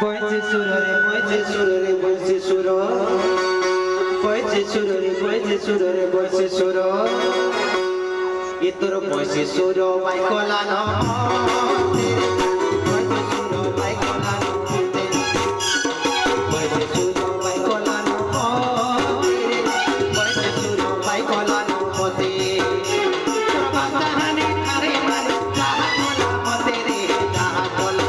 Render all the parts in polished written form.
বইছে সুর রে বইছে সুর রে বইছে সুর বইছে সুর রে বইছে সুর রে বইছে সুর এ তোর বইছে সুর বাই কলানো বইছে সুর বাই কলানো বইছে সুর বাই কলানো বইছে সুর বাই কলানো মতে বাতাহানে আরে মারে যাহা কোলা মতে রে যাহা কোলা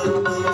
Thank you.